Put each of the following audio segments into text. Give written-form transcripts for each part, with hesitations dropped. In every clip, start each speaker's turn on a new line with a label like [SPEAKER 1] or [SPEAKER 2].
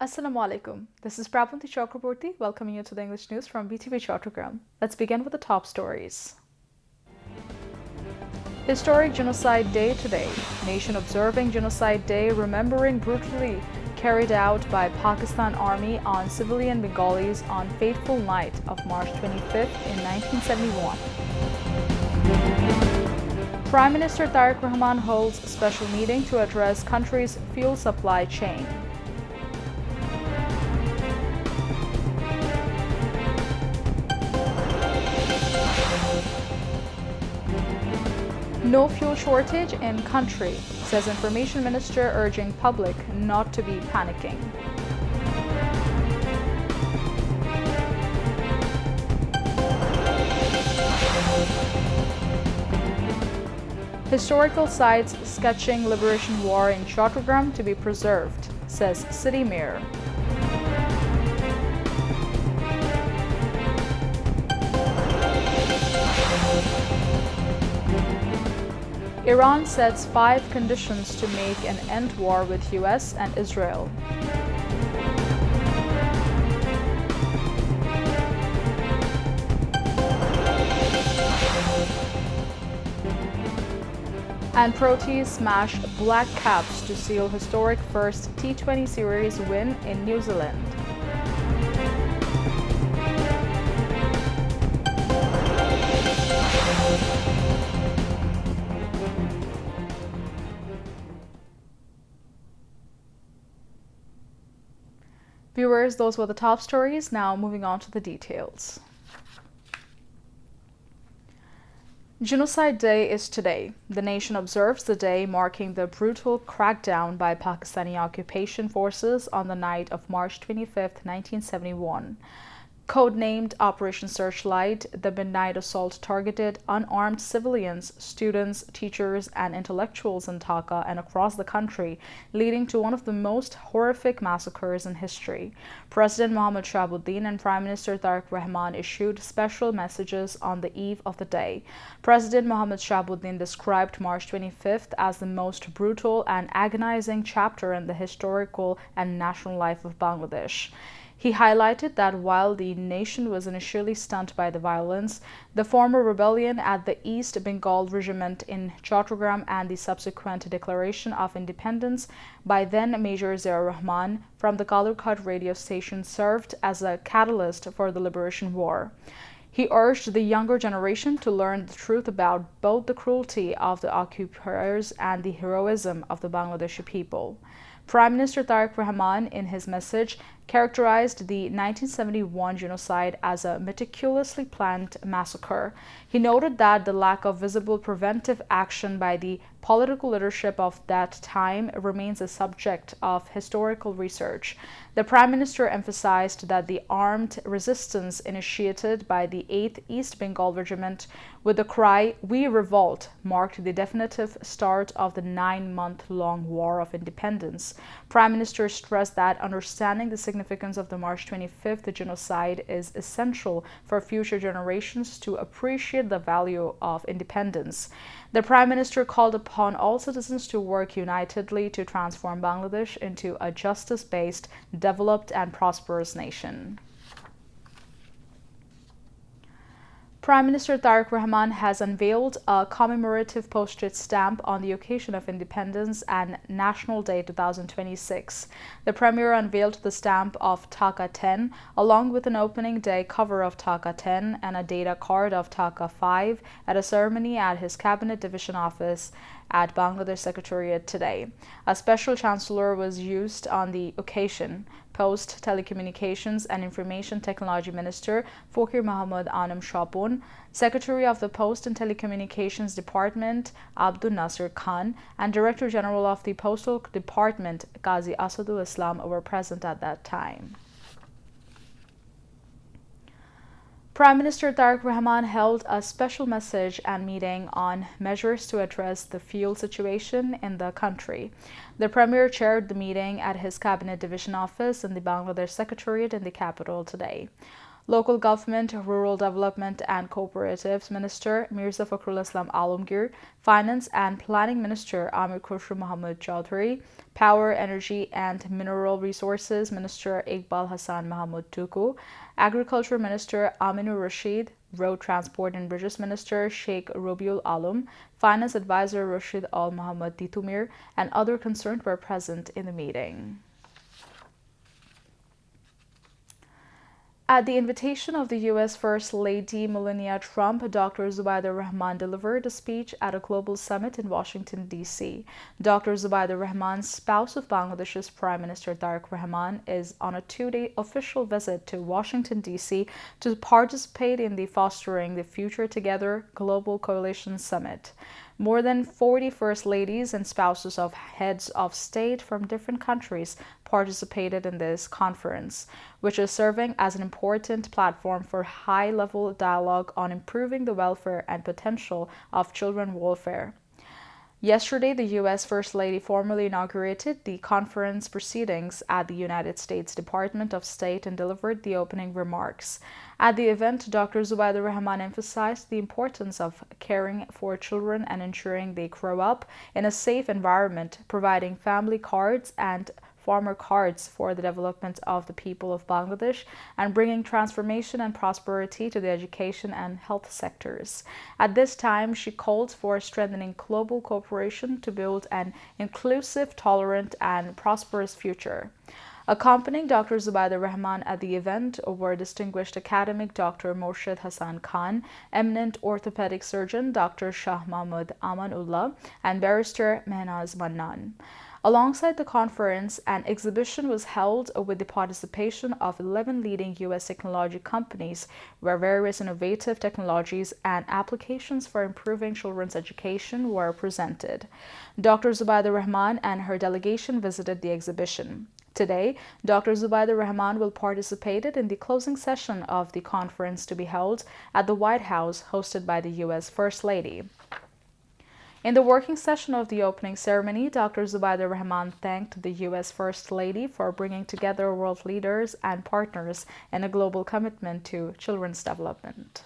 [SPEAKER 1] Assalamu alaikum. This is Prabhanti Chakraborty welcoming you to the English news from Btv-Chattogram. Let's begin with the top stories. Historic Genocide Day today. Nation observing Genocide Day, remembering brutally carried out by Pakistan Army on civilian Bengalis on fateful night of March 25th in 1971. Prime Minister Tariq Rahman holds special meeting to address country's fuel supply chain. No fuel shortage in country, says Information Minister, urging public not to be panicking. Historical sites sketching Liberation War in Chattogram to be preserved, says City Mayor. Iran sets 5 conditions to make an end war with US and Israel. And Proteas smash Black Caps to seal historic first T20 series win in New Zealand. Viewers, those were the top stories. Now moving on to the details. Genocide Day is today. The nation observes the day marking the brutal crackdown by Pakistani occupation forces on the night of March 25, 1971. Codenamed Operation Searchlight, the midnight assault targeted unarmed civilians, students, teachers, and intellectuals in Dhaka and across the country, leading to one of the most horrific massacres in history. President Mohammad Shahabuddin and Prime Minister Tariq Rahman issued special messages on the eve of the day. President Mohammad Shahabuddin described March 25th as the most brutal and agonizing chapter in the historical and national life of Bangladesh. He highlighted that while the nation was initially stunned by the violence, the former rebellion at the East Bengal Regiment in Chattogram and the subsequent declaration of independence by then Major Ziaur Rahman from the Kalurkhat radio station served as a catalyst for the Liberation War. He urged the younger generation to learn the truth about both the cruelty of the occupiers and the heroism of the Bangladeshi people. Prime Minister Tariq Rahman, in his message, characterized the 1971 genocide as a meticulously planned massacre. He noted that the lack of visible preventive action by the political leadership of that time remains a subject of historical research. The Prime Minister emphasized that the armed resistance initiated by the 8th East Bengal Regiment with the cry, "We revolt," marked the definitive start of the 9-month-long War of Independence. Prime Minister stressed that understanding the significance of the March 25th genocide is essential for future generations to appreciate the value of independence. The Prime Minister called upon all citizens to work unitedly to transform Bangladesh into a justice-based, developed and prosperous nation. Prime Minister Tariq Rahman has unveiled a commemorative postage stamp on the occasion of Independence and National Day 2026. The Premier unveiled the stamp of Dhaka 10, along with an opening day cover of Dhaka 10 and a data card of Dhaka 5 at a ceremony at his Cabinet Division office at Bangladesh Secretariat today. A special chancellor was used on the occasion. Post, Telecommunications and Information Technology Minister Fakir Muhammad Anam Shapun, Secretary of the Post and Telecommunications Department Abdul Nasir Khan, and Director General of the Postal Department Qazi Asadul Islam were present at that time. Prime Minister Tariq Rahman held a special message and meeting on measures to address the fuel situation in the country. The Premier chaired the meeting at his Cabinet Division office in the Bangladesh Secretariat in the capital today. Local Government, Rural Development and Cooperatives Minister Mirza Fakhrul Islam Alamgir, Finance and Planning Minister Amir Khusro Mohammad Chaudhary, Power, Energy and Mineral Resources Minister Iqbal Hassan Mahmood Tuku, Agriculture Minister Aminur Rashid, Road Transport and Bridges Minister Sheikh Robiul Alam, Finance Advisor Rashid Al Muhammad Titumir, and other concerned were present in the meeting. At the invitation of the U.S. First Lady Melania Trump, Dr. Zubaida Rahman delivered a speech at a global summit in Washington, D.C. Dr. Zubaida Rahman, spouse of Bangladesh's Prime Minister Tariq Rahman, is on a two-day official visit to Washington, D.C. to participate in the Fostering the Future Together Global Coalition Summit. More than 40 First Ladies and spouses of heads of state from different countries participated in this conference, which is serving as an important platform for high-level dialogue on improving the welfare and potential of children welfare. Yesterday, the U.S. First Lady formally inaugurated the conference proceedings at the United States Department of State and delivered the opening remarks. At the event, Dr. Zubaida Rahman emphasized the importance of caring for children and ensuring they grow up in a safe environment, providing family cards and farmer cards for the development of the people of Bangladesh and bringing transformation and prosperity to the education and health sectors. At this time, she called for strengthening global cooperation to build an inclusive, tolerant, and prosperous future. Accompanying Dr. Zubaida Rahman at the event were distinguished academic Dr. Morshid Hassan Khan, eminent orthopedic surgeon Dr. Shah Mahmud Amanullah, and barrister Mehnaz Mannan. Alongside the conference, an exhibition was held with the participation of 11 leading U.S. technology companies, where various innovative technologies and applications for improving children's education were presented. Dr. Zubaida Rahman and her delegation visited the exhibition. Today, Dr. Zubaida Rahman will participate in the closing session of the conference to be held at the White House, hosted by the U.S. First Lady. In the working session of the opening ceremony, Dr. Zubaida Rahman thanked the U.S. First Lady for bringing together world leaders and partners in a global commitment to children's development.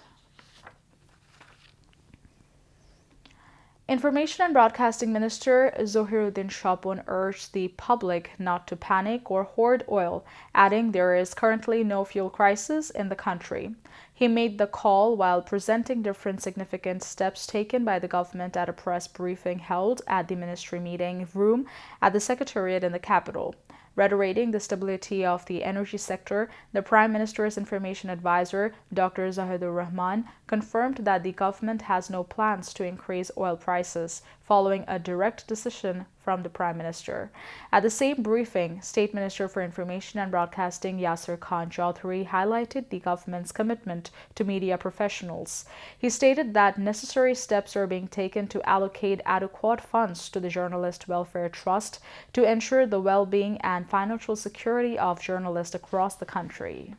[SPEAKER 1] Information and Broadcasting Minister Zohiruddin Shapun urged the public not to panic or hoard oil, adding there is currently no fuel crisis in the country. He made the call while presenting different significant steps taken by the government at a press briefing held at the ministry meeting room at the Secretariat in the capital. Reiterating the stability of the energy sector, the Prime Minister's information advisor, Dr. Zahidur Rahman, confirmed that the government has no plans to increase oil prices, following a direct decision from the Prime Minister. At the same briefing, State Minister for Information and Broadcasting Yasir Khan Chaudhary highlighted the government's commitment to media professionals. He stated that necessary steps are being taken to allocate adequate funds to the Journalist Welfare Trust to ensure the well-being and financial security of journalists across the country.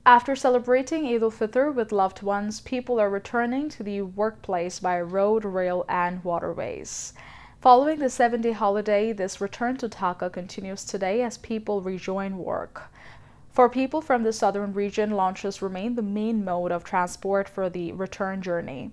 [SPEAKER 1] After celebrating Eid al-Fitr with loved ones, people are returning to the workplace by road, rail, and waterways. Following the 7-day holiday, this return to Dhaka continues today as people rejoin work. For people from the southern region, launches remain the main mode of transport for the return journey.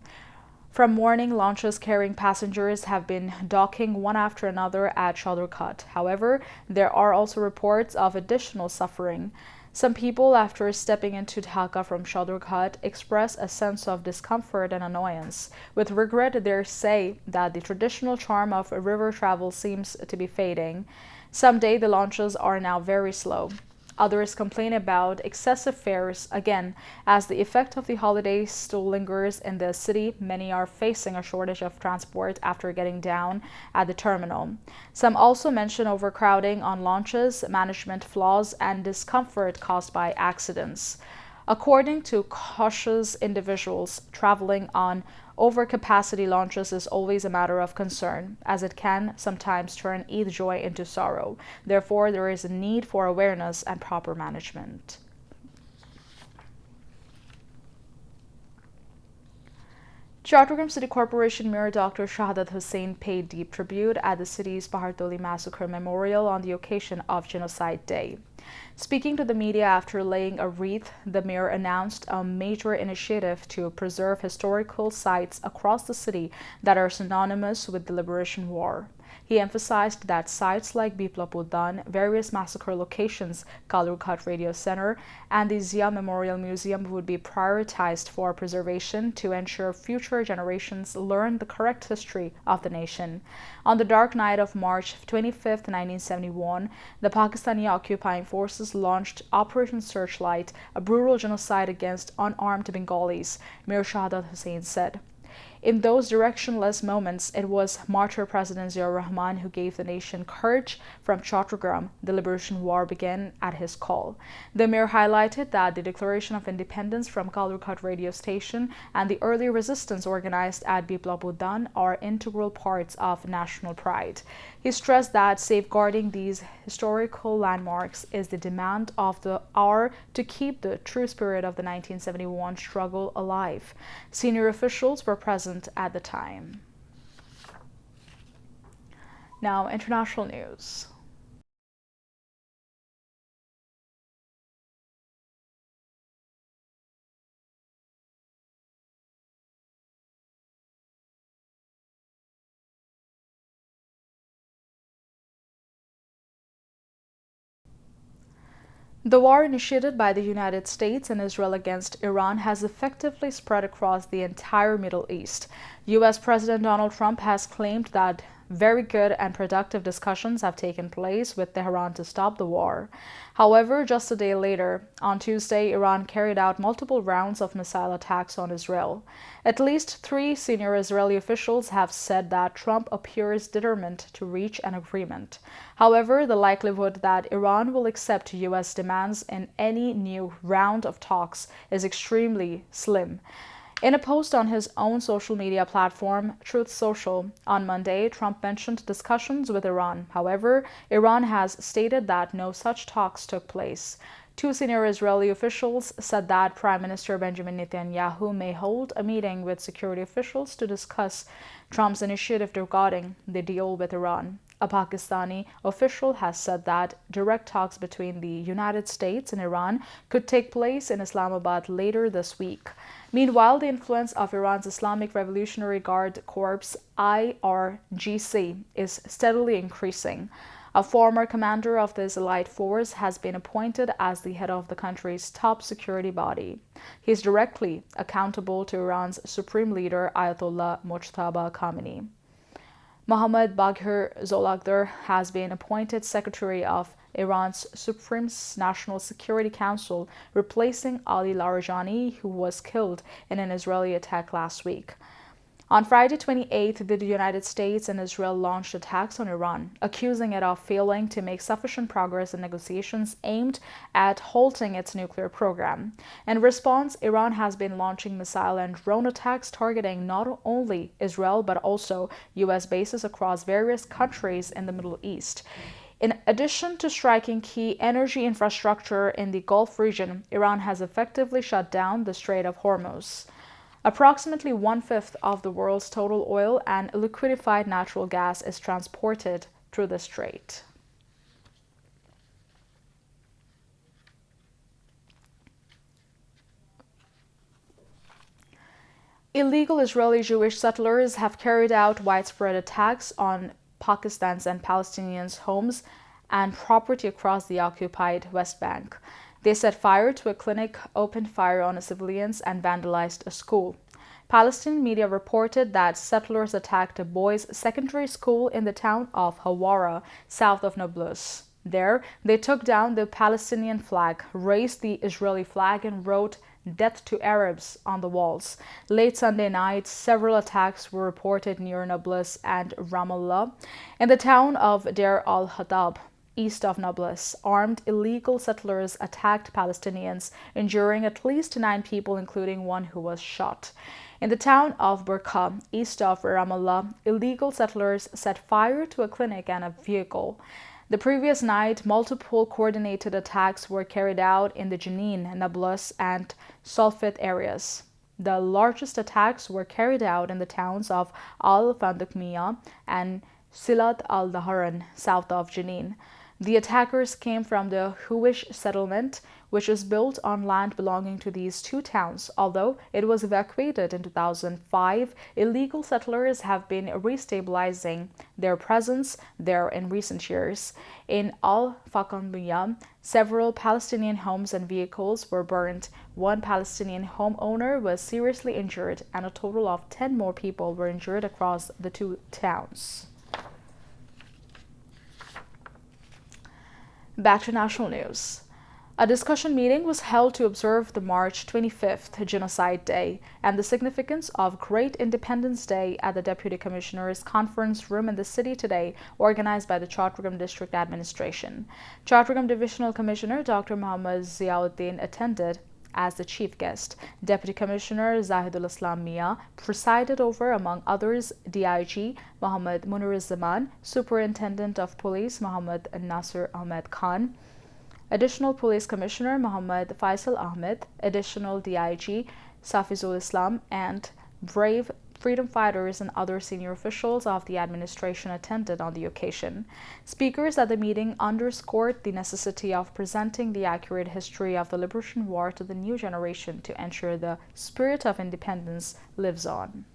[SPEAKER 1] From morning, launches carrying passengers have been docking one after another at Shadurghat. However, there are also reports of additional suffering. Some people, after stepping into Dhaka from Shadurghat, express a sense of discomfort and annoyance. With regret, they say that the traditional charm of river travel seems to be fading. Some day the launches are now very slow. Others complain about excessive fares. Again, as the effect of the holiday still lingers in the city, many are facing a shortage of transport after getting down at the terminal. Some also mention overcrowding on launches, management flaws, and discomfort caused by accidents. According to cautious individuals, traveling on overcapacity launches is always a matter of concern, as it can sometimes turn Eid joy into sorrow. Therefore, there is a need for awareness and proper management. Chattogram City Corporation Mayor Dr. Shahadat Hussain paid deep tribute at the city's Pahartoli Massacre Memorial on the occasion of Genocide Day. Speaking to the media after laying a wreath, the mayor announced a major initiative to preserve historical sites across the city that are synonymous with the Liberation War. He emphasized that sites like Btv-Chattogram, various massacre locations, Kalurghat Radio Center, and the Zia Memorial Museum would be prioritized for preservation to ensure future generations learn the correct history of the nation. On the dark night of March 25, 1971, the Pakistani occupying forces launched Operation Searchlight, a brutal genocide against unarmed Bengalis, Mir Shahadat Hussain said. In those directionless moments, it was martyr President Ziaur Rahman who gave the nation courage. From Chattogram, the Liberation War began at his call. The mayor highlighted that the Declaration of Independence from Kalurghat radio station and the early resistance organized at Btv-Chattogram are integral parts of national pride. He stressed that safeguarding these historical landmarks is the demand of the hour to keep the true spirit of the 1971 struggle alive. Senior officials were present at the time. Now, international news. The war initiated by the United States and Israel against Iran has effectively spread across the entire Middle East. U.S. President Donald Trump has claimed that very good and productive discussions have taken place with Tehran to stop the war. However, just a day later, on Tuesday, Iran carried out multiple rounds of missile attacks on Israel. At least 3 senior Israeli officials have said that Trump appears determined to reach an agreement. However, the likelihood that Iran will accept U.S. demands in any new round of talks is extremely slim. In a post on his own social media platform, Truth Social, on Monday, Trump mentioned discussions with Iran. However, Iran has stated that no such talks took place. 2 senior Israeli officials said that Prime Minister Benjamin Netanyahu may hold a meeting with security officials to discuss Trump's initiative regarding the deal with Iran. A Pakistani official has said that direct talks between the United States and Iran could take place in Islamabad later this week. Meanwhile, the influence of Iran's Islamic Revolutionary Guard Corps (IRGC) is steadily increasing. A former commander of this elite force has been appointed as the head of the country's top security body. He is directly accountable to Iran's supreme leader Ayatollah Mojtaba Khamenei. Mohammad Baghir Zolaghdar has been appointed Secretary of Iran's Supreme National Security Council, replacing Ali Larijani, who was killed in an Israeli attack last week. On Friday 28th, the United States and Israel launched attacks on Iran, accusing it of failing to make sufficient progress in negotiations aimed at halting its nuclear program. In response, Iran has been launching missile and drone attacks targeting not only Israel but also U.S. bases across various countries in the Middle East. In addition to striking key energy infrastructure in the Gulf region, Iran has effectively shut down the Strait of Hormuz. Approximately 1/5 of the world's total oil and liquefied natural gas is transported through the strait. Illegal Israeli Jewish settlers have carried out widespread attacks on Pakistan's and Palestinians' homes and property across the occupied West Bank. They set fire to a clinic, opened fire on civilians, and vandalized a school. Palestinian media reported that settlers attacked a boys' secondary school in the town of Hawara, south of Nablus. There, they took down the Palestinian flag, raised the Israeli flag, and wrote "Death to Arabs" on the walls. Late Sunday night, several attacks were reported near Nablus and Ramallah. In the town of Deir al-Hatab, east of Nablus, armed illegal settlers attacked Palestinians, injuring at least 9 people, including one who was shot. In the town of Burqa, east of Ramallah, illegal settlers set fire to a clinic and a vehicle. The previous night, multiple coordinated attacks were carried out in the Jenin, Nablus, and Salfit areas. The largest attacks were carried out in the towns of Al-Fandukmiya and Silat al-Dahran, south of Jenin. The attackers came from the Huish settlement, which is built on land belonging to these two towns. Although it was evacuated in 2005, illegal settlers have been restabilizing their presence there in recent years. In Al-Fakambiya, several Palestinian homes and vehicles were burned. One Palestinian homeowner was seriously injured, and a total of 10 more people were injured across the two towns. Back to national news. A discussion meeting was held to observe the March 25th Genocide Day and the significance of Great Independence Day at the Deputy Commissioner's Conference Room in the city today, organized by the Chattogram District Administration. Chattogram Divisional Commissioner Dr. Muhammad Ziauddin attended as the chief guest. Deputy Commissioner Zahidul Islam Mia presided over, among others, DIG Muhammad Munir-Zaman, Superintendent of Police Muhammad Nasir Ahmed Khan, Additional Police Commissioner Muhammad Faisal Ahmed, Additional DIG Safizul Islam, and brave freedom fighters and other senior officials of the administration attended on the occasion. Speakers at the meeting underscored the necessity of presenting the accurate history of the Liberation War to the new generation to ensure the spirit of independence lives on.